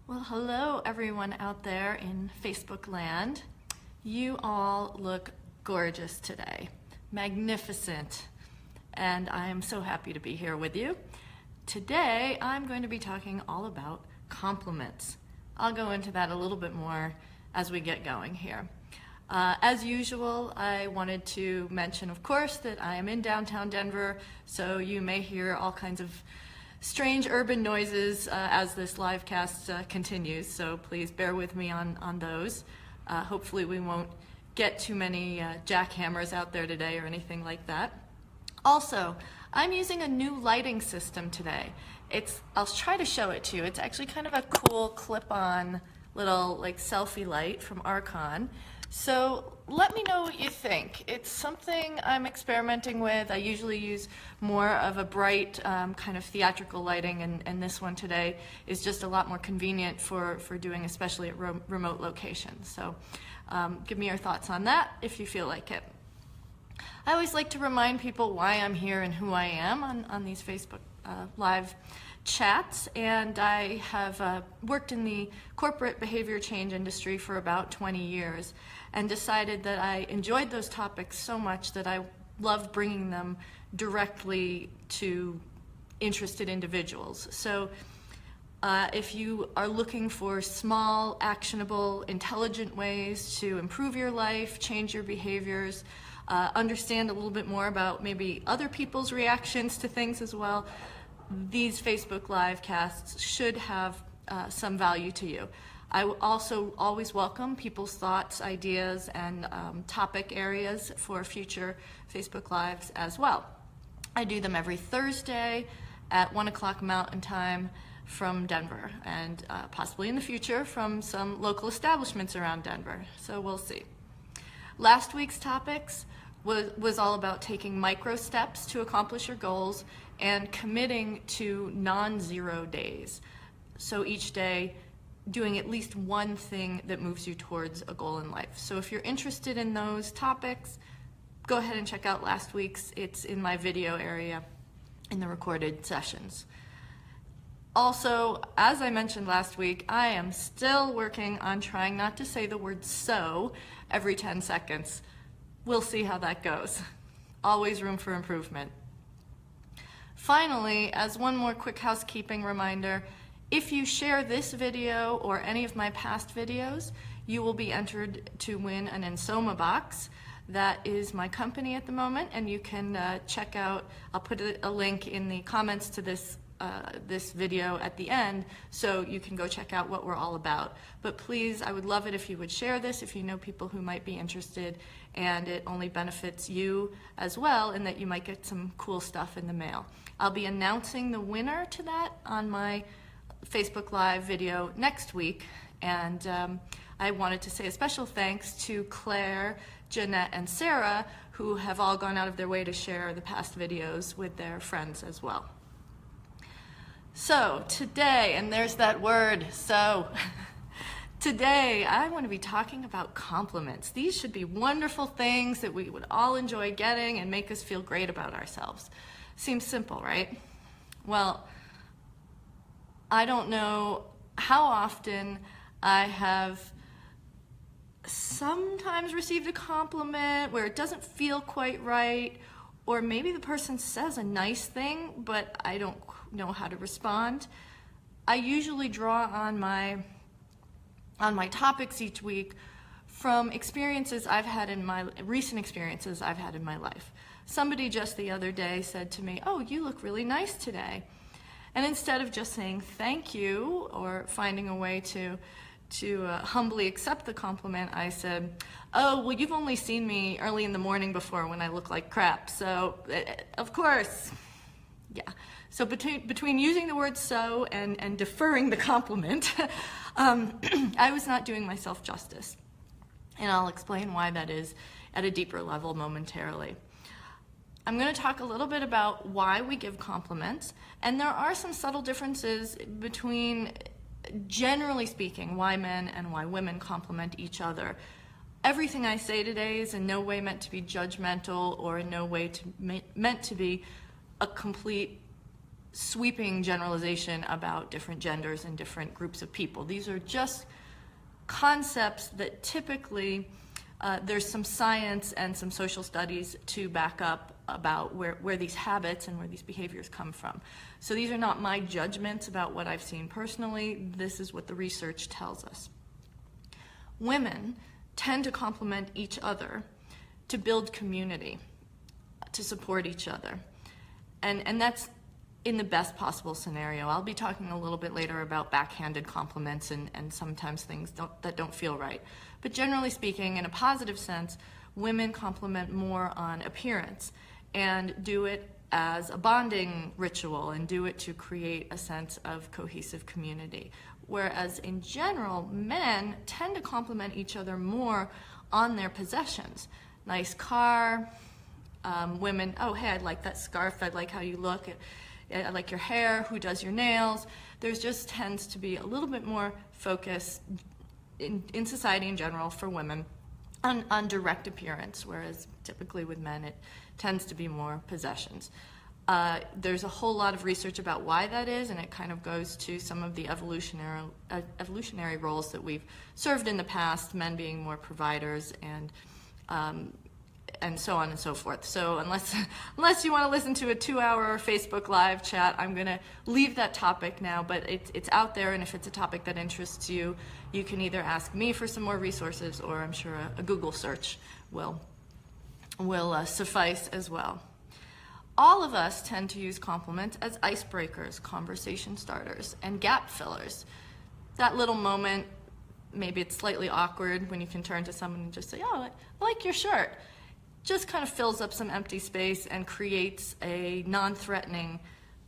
Well, hello everyone out there in Facebook land. You all look gorgeous today, magnificent, and I am so happy to be here with you. Today, I'm going to be talking all about compliments. I'll go into that a little bit more as we get going here. As usual, I wanted to mention, of course, that I am in downtown Denver, so you may hear all kinds of strange urban noises as this live cast continues, so please bear with me on those. Hopefully we won't get too many jackhammers out there today or anything like that. Also, I'm using a new lighting system today. I'll try to show it to you. It's actually kind of a cool clip-on little like selfie light from Archon. So let me know what you think. It's something I'm experimenting with. I usually use more of a bright kind of theatrical lighting, and this one today is just a lot more convenient for doing, especially at remote locations. So give me your thoughts on that if you feel like it. I always like to remind people why I'm here and who I am on these Facebook live chats, and I have worked in the corporate behavior change industry for about 20 years and decided that I enjoyed those topics so much that I loved bringing them directly to interested individuals. So if you are looking for small, actionable, intelligent ways to improve your life, change your behaviors, understand a little bit more about maybe other people's reactions to things as well, these Facebook live casts should have some value to you. I also always welcome people's thoughts, ideas, and topic areas for future Facebook Lives as well. I do them every Thursday at 1 o'clock Mountain Time from Denver, and possibly in the future from some local establishments around Denver, so we'll see. Last week's topics was all about taking micro steps to accomplish your goals and committing to non-zero days. So each day, doing at least one thing that moves you towards a goal in life. So if you're interested in those topics, go ahead and check out last week's. It's in my video area in the recorded sessions. Also, as I mentioned last week, I am still working on trying not to say the word so every 10 seconds. We'll see how that goes. Always room for improvement. Finally, as one more quick housekeeping reminder, if you share this video or any of my past videos, you will be entered to win an Insoma box. That is my company at the moment, and you can check out, I'll put a link in the comments to this video at the end, so you can go check out what we're all about. But please, I would love it if you would share this if you know people who might be interested, and it only benefits you as well in that you might get some cool stuff in the mail. I'll be announcing the winner to that on my Facebook Live video next week, and I wanted to say a special thanks to Claire, Jeanette, and Sarah, who have all gone out of their way to share the past videos with their friends as well. So today, and there's that word, so, today I want to be talking about compliments. These should be wonderful things that we would all enjoy getting and make us feel great about ourselves. Seems simple, right? Well, I don't know how often I have sometimes received a compliment where it doesn't feel quite right, or maybe the person says a nice thing, but I don't know how to respond. I usually draw on my topics each week from experiences I've had in my recent experiences I've had in my life. Somebody just the other day said to me, "Oh, you look really nice today." And instead of just saying thank you or finding a way to humbly accept the compliment, I said, "Oh, well, you've only seen me early in the morning before when I look like crap, so of course." Yeah. So between using the word "so" and deferring the compliment, I was not doing myself justice. And I'll explain why that is at a deeper level momentarily. I'm going to talk a little bit about why we give compliments, and there are some subtle differences between, generally speaking, why men and why women compliment each other. Everything I say today is in no way meant to be judgmental or in no way meant to be a complete sweeping generalization about different genders and different groups of people. These are just concepts that typically there's some science and some social studies to back up about where these habits and where these behaviors come from. So these are not my judgments about what I've seen personally. This is what the research tells us. Women tend to complement each other to build community, to support each other. And that's in the best possible scenario. I'll be talking a little bit later about backhanded compliments and sometimes things that don't feel right. But generally speaking, in a positive sense, women compliment more on appearance and do it as a bonding ritual and do it to create a sense of cohesive community. Whereas in general, men tend to compliment each other more on their possessions. Nice car, women, oh hey, I like that scarf, I like how you look, I like your hair, who does your nails. There's just tends to be a little bit more focus in society in general for women on direct appearance, whereas typically with men it tends to be more possessions. There's a whole lot of research about why that is, and it kind of goes to some of the evolutionary roles that we've served in the past, men being more providers and so on and so forth. So unless you want to listen to a 2-hour Facebook Live chat, I'm going to leave that topic now, but it's out there, and if it's a topic that interests you, you can either ask me for some more resources, or I'm sure a Google search will suffice as well. All of us tend to use compliments as icebreakers, conversation starters, and gap fillers. That little moment, maybe it's slightly awkward when you can turn to someone and just say, oh, I like your shirt. Just kind of fills up some empty space and creates a non-threatening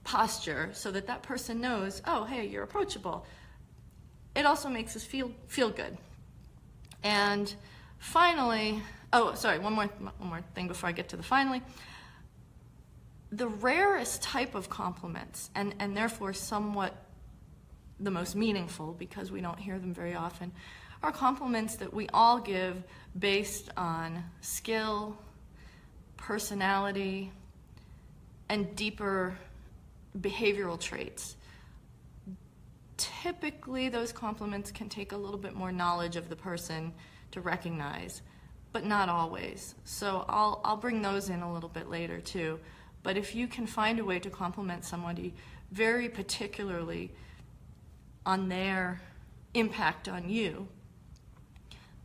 posture so that that person knows, oh, hey, you're approachable. It also makes us feel good. And finally, oh, sorry, one more thing before I get to the finally. The rarest type of compliments, and therefore somewhat the most meaningful because we don't hear them very often, are compliments that we all give based on skill, personality, and deeper behavioral traits. Typically, those compliments can take a little bit more knowledge of the person to recognize, but not always. So I'll bring those in a little bit later too. But if you can find a way to compliment somebody very particularly on their impact on you,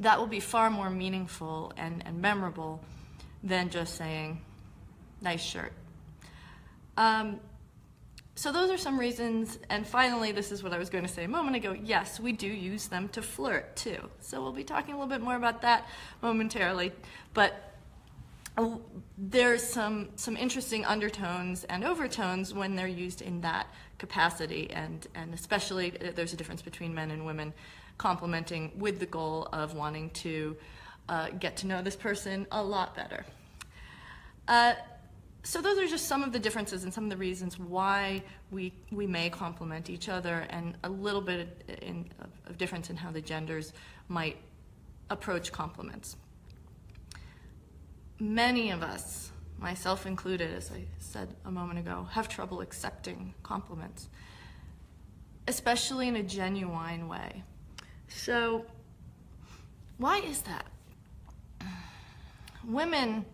that will be far more meaningful and memorable than just saying, nice shirt. So those are some reasons, and finally, this is what I was going to say a moment ago, yes, we do use them to flirt too. So we'll be talking a little bit more about that momentarily, but there's some interesting undertones and overtones when they're used in that capacity, and especially there's a difference between men and women complimenting with the goal of wanting to get to know this person a lot better. So those are just some of the differences and some of the reasons why we may compliment each other, and a little bit of difference in how the genders might approach compliments. Many of us, myself included, as I said a moment ago, have trouble accepting compliments, especially in a genuine way. So why is that? Women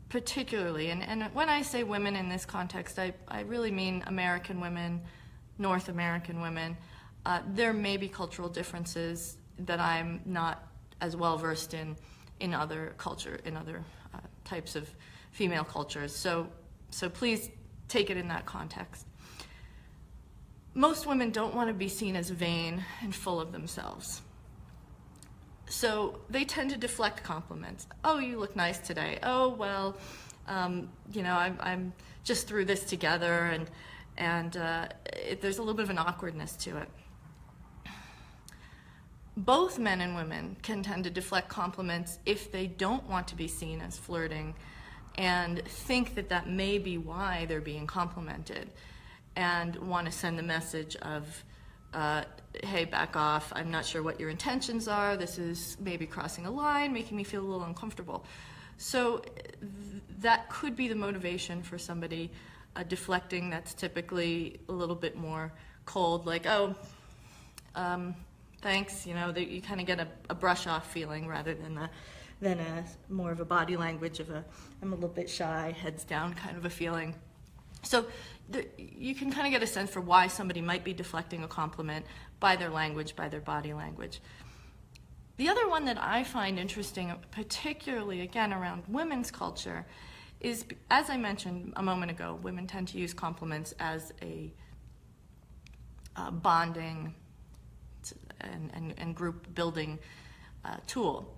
particularly, and when I say women in this context, I really mean American women, North American women. There may be cultural differences that I'm not as well versed in other culture, in other types of female cultures. So please take it in that context. Most women don't want to be seen as vain and full of themselves. So they tend to deflect compliments. Oh, you look nice today. Oh, well, I'm just threw this together, and there's a little bit of an awkwardness to it. Both men and women can tend to deflect compliments if they don't want to be seen as flirting and think that that may be why they're being complimented, and want to send the message of, hey, back off, I'm not sure what your intentions are, this is maybe crossing a line, making me feel a little uncomfortable. So that could be the motivation for somebody a deflecting that's typically a little bit more cold, like, oh, thanks, you know, that you kind of get a brush off feeling rather than a more of a body language of I'm a little bit shy, heads down kind of a feeling. So you can kind of get a sense for why somebody might be deflecting a compliment by their language, by their body language. The other one that I find interesting, particularly again around women's culture, is, as I mentioned a moment ago, women tend to use compliments as a bonding and group building tool.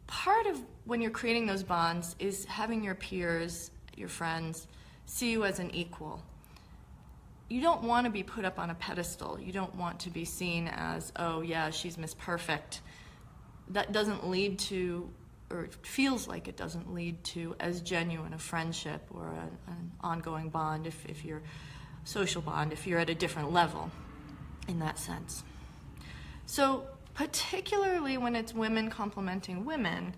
Part of when you're creating those bonds is having your peers, your friends, see you as an equal. You don't want to be put up on a pedestal. You don't want to be seen as, oh yeah, she's Miss Perfect. That doesn't lead to, or it feels like it doesn't lead to as genuine a friendship or an ongoing bond if you're social bond, if you're at a different level in that sense. So particularly when it's women complimenting women,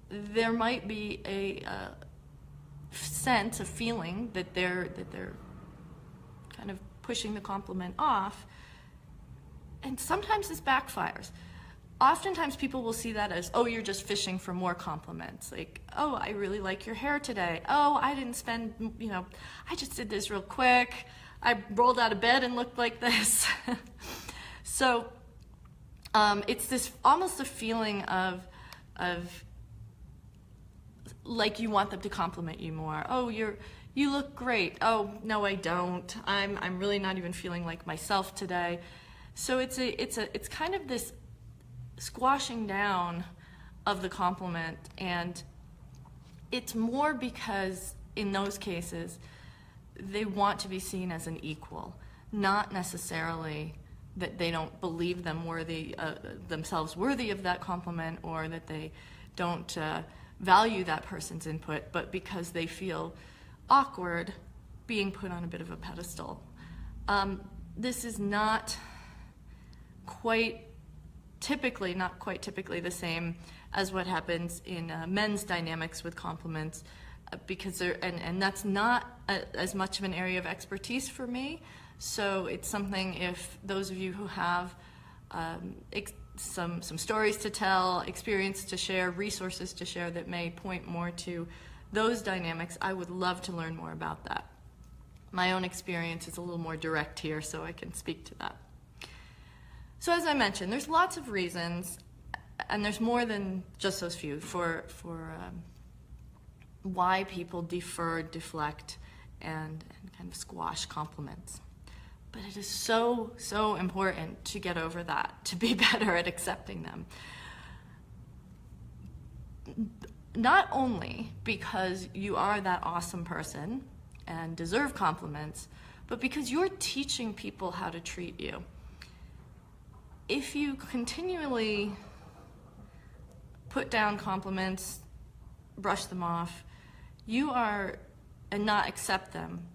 there might be a sense, a feeling that they're kind of pushing the compliment off, and sometimes this backfires. Oftentimes people will see that as, oh, you're just fishing for more compliments. Like, oh, I really like your hair today. Oh, I didn't spend, you know, I just did this real quick. I rolled out of bed and looked like this. So it's this almost a feeling of like you want them to compliment you more. Oh, you look great. Oh, no, I don't. I'm really not even feeling like myself today. So it's kind of this squashing down of the compliment, and it's more because in those cases they want to be seen as an equal, not necessarily that they don't believe themselves worthy of that compliment, or that they don't value that person's input, but because they feel awkward being put on a bit of a pedestal. This is not quite typically the same as what happens in men's dynamics with compliments, because and that's not as much of an area of expertise for me. So it's something, if those of you who have some stories to tell, experience to share, resources to share that may point more to those dynamics, I would love to learn more about that. My own experience is a little more direct here, so I can speak to that. So as I mentioned, there's lots of reasons, and there's more than just those few, for why people defer, deflect, and kind of squash compliments. But it is so, so important to get over that, to be better at accepting them. Not only because you are that awesome person and deserve compliments, but because you're teaching people how to treat you. If you continually put down compliments, brush them off, and not accept them,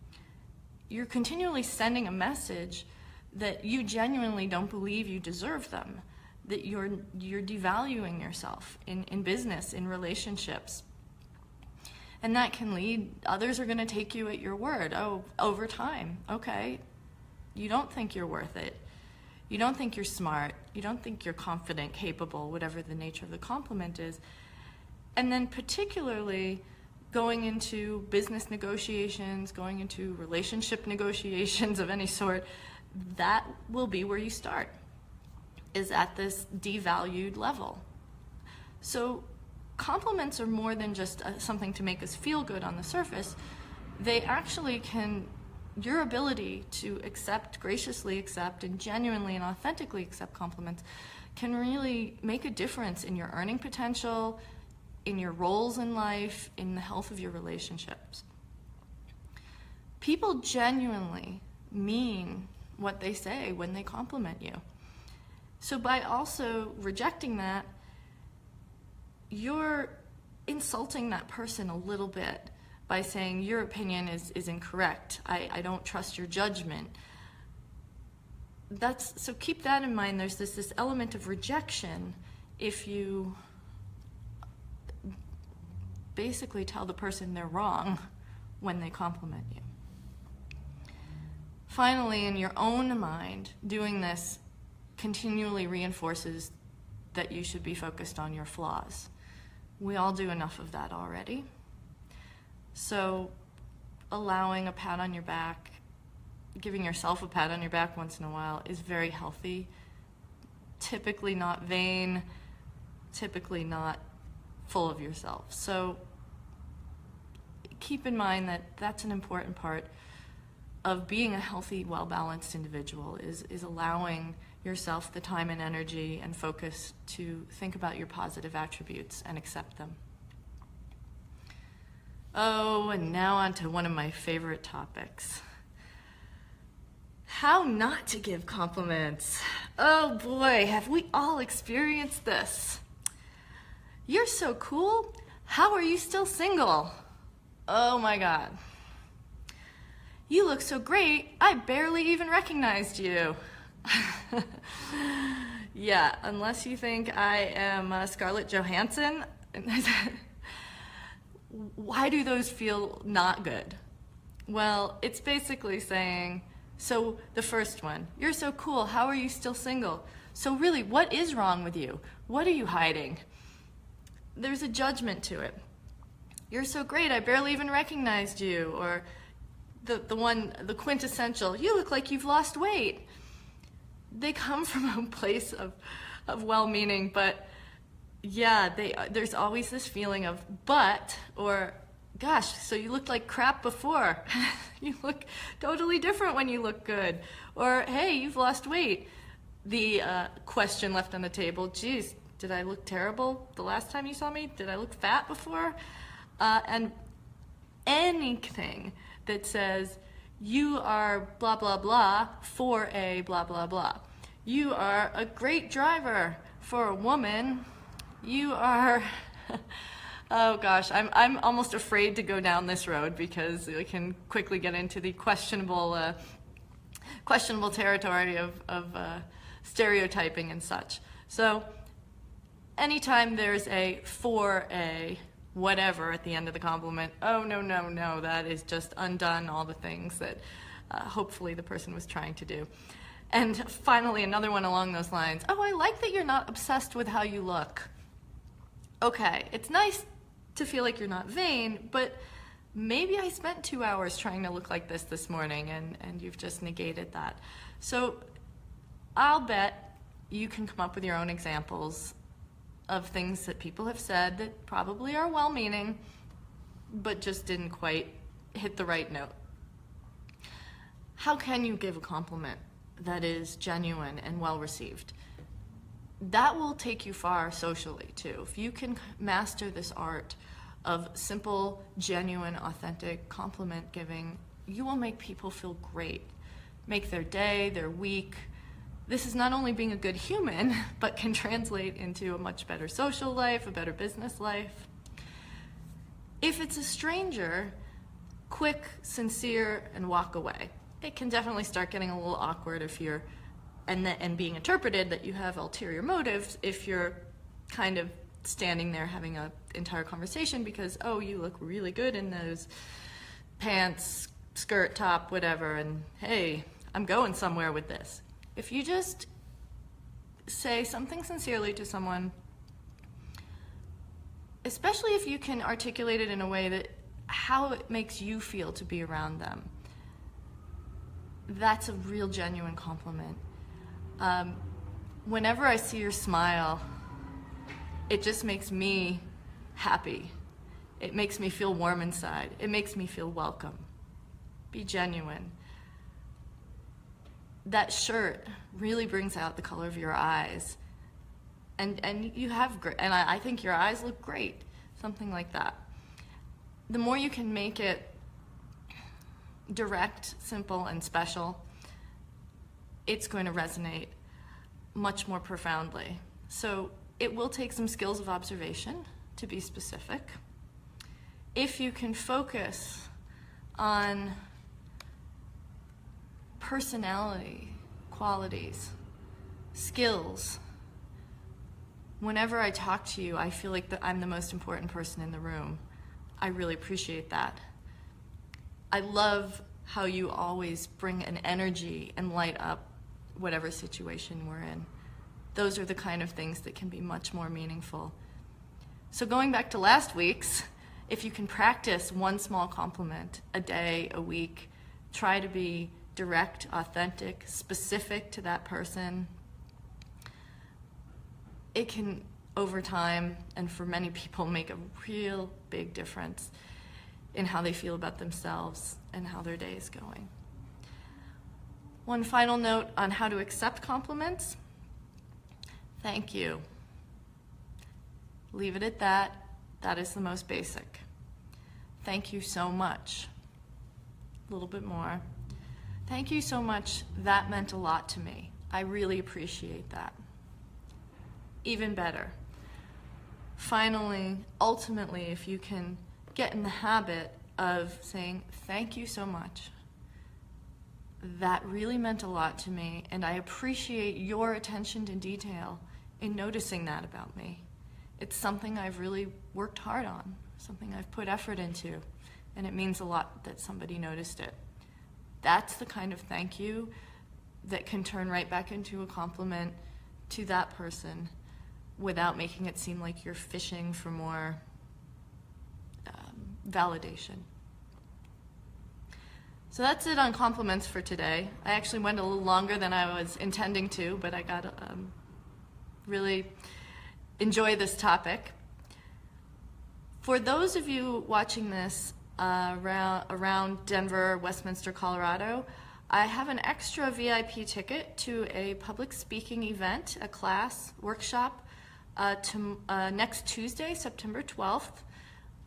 you're continually sending a message that you genuinely don't believe you deserve them, that you're devaluing yourself in business, in relationships. And that can lead, others are going to take you at your word. Oh, over time, okay, you don't think you're worth it. You don't think you're smart. You don't think you're confident, capable, whatever the nature of the compliment is. And then particularly going into business negotiations, going into relationship negotiations of any sort, that will be where you start, is at this devalued level. So compliments are more than just something to make us feel good on the surface. They actually can, your ability to graciously accept, and genuinely and authentically accept compliments can really make a difference in your earning potential, in your roles in life, in the health of your relationships. People genuinely mean what they say when they compliment you. So by also rejecting that, you're insulting that person a little bit by saying your opinion is incorrect. I don't trust your judgment. So keep that in mind. There's this element of rejection if you basically tell the person they're wrong when they compliment you. Finally, in your own mind, doing this continually reinforces that you should be focused on your flaws. We all do enough of that already. So allowing a pat on your back, giving yourself a pat on your back once in a while is very healthy. Typically not vain, typically not full of yourself. So keep in mind that that's an important part of being a healthy, well-balanced individual, is allowing yourself the time and energy and focus to think about your positive attributes and accept them. Oh, and now on to one of my favorite topics. How not to give compliments. Oh boy, have we all experienced this. You're so cool. How are you still single? Oh my God. You look so great, I barely even recognized you. Yeah, unless you think I am Scarlett Johansson. Why do those feel not good? Well, it's basically saying, so the first one, you're so cool, how are you still single? So really, what is wrong with you? What are you hiding? There's a judgment to it. You're so great, I barely even recognized you. Or the quintessential, you look like you've lost weight. They come from a place of well-meaning, but yeah, there's always this feeling of but, or gosh, so you looked like crap before. You look totally different when you look good. Or hey, you've lost weight. The question left on the table, geez, did I look terrible the last time you saw me? Did I look fat before? And anything that says you are blah, blah, blah for a blah, blah, blah. You are a great driver for a woman. You are, oh gosh, I'm almost afraid to go down this road because we can quickly get into the questionable territory of stereotyping and such. So anytime there's a for a whatever at the end of the compliment, oh no, no, no, that is just undone all the things that hopefully the person was trying to do. And finally, another one along those lines, oh, I like that you're not obsessed with how you look. Okay, it's nice to feel like you're not vain, but maybe I spent 2 hours trying to look like this morning and you've just negated that. So I'll bet you can come up with your own examples of things that people have said that probably are well-meaning, but just didn't quite hit the right note. How can you give a compliment that is genuine and well-received? That will take you far socially, too. If you can master this art of simple, genuine, authentic compliment giving, you will make people feel great, make their day, their week. This is not only being a good human, but can translate into a much better social life, a better business life. If it's a stranger, quick, sincere, and walk away. It can definitely start getting a little awkward if you're, and being interpreted that you have ulterior motives if you're kind of standing there having an entire conversation because, oh, you look really good in those pants, skirt, top, whatever, and hey, I'm going somewhere with this. If you just say something sincerely to someone, especially if you can articulate it in a way that how it makes you feel to be around them, that's a real genuine compliment. Whenever I see your smile, it just makes me happy. It makes me feel warm inside. It makes me feel welcome. Be genuine. That shirt really brings out the color of your eyes. And you have great, and I think your eyes look great. Something like that. The more you can make it direct, simple, and special, it's going to resonate much more profoundly. So it will take some skills of observation to be specific. If you can focus on personality, qualities, skills. Whenever I talk to you, I feel like I'm the most important person in the room. I really appreciate that. I love how you always bring an energy and light up whatever situation we're in. Those are the kind of things that can be much more meaningful. So going back to last week's, if you can practice one small compliment a day, a week, try to be direct, authentic, specific to that person, it can, over time, and for many people, make a real big difference in how they feel about themselves and how their day is going. One final note on how to accept compliments. Thank you. Leave it at that. That is the most basic. Thank you so much. A little bit more. Thank you so much. That meant a lot to me. I really appreciate that. Even better. Finally, ultimately, if you can get in the habit of saying, thank you so much. That really meant a lot to me, and I appreciate your attention to detail in noticing that about me. It's something I've really worked hard on, something I've put effort into, and it means a lot that somebody noticed it. That's the kind of thank you that can turn right back into a compliment to that person without making it seem like you're fishing for more validation. So that's it on compliments for today. I actually went a little longer than I was intending to, but I got really enjoy this topic. For those of you watching this around Denver, Westminster, Colorado, I have an extra VIP ticket to a public speaking event, a class, workshop, next Tuesday, September 12th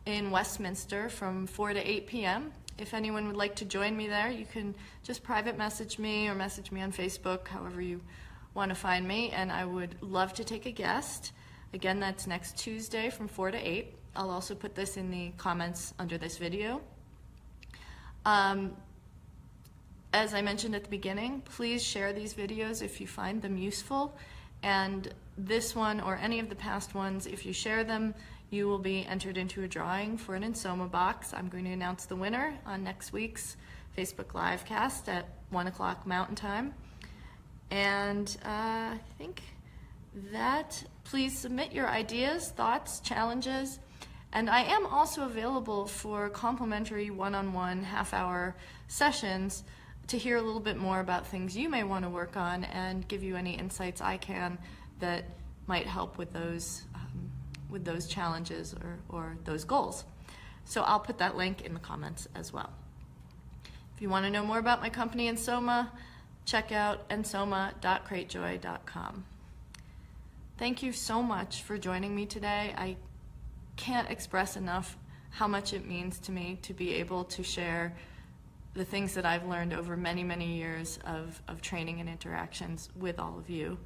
in Westminster from 4 to 8 p.m. If anyone would like to join me there, you can just private message me or message me on Facebook, however you want to find me, and I would love to take a guest. Again, that's next Tuesday from 4 to 8. I'll also put this in the comments under this video. As I mentioned at the beginning, please share these videos if you find them useful. And this one or any of the past ones, if you share them, you will be entered into a drawing for an Insoma box. I'm going to announce the winner on next week's Facebook Livecast at 1 o'clock Mountain Time. And I think that please submit your ideas, thoughts, challenges. And I am also available for complimentary one-on-one half-hour sessions to hear a little bit more about things you may want to work on and give you any insights I can that might help with those challenges or those goals. So I'll put that link in the comments as well. If you want to know more about my company Insoma, check out ensoma.cratejoy.com. Thank you so much for joining me today. I can't express enough how much it means to me to be able to share the things that I've learned over many, many years of training and interactions with all of you.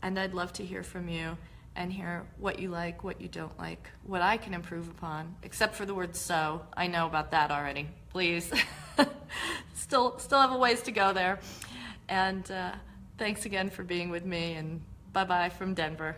And I'd love to hear from you and hear what you like, what you don't like, what I can improve upon, except for the word so. I know about that already. Please. Still have a ways to go there. And thanks again for being with me, and bye-bye from Denver.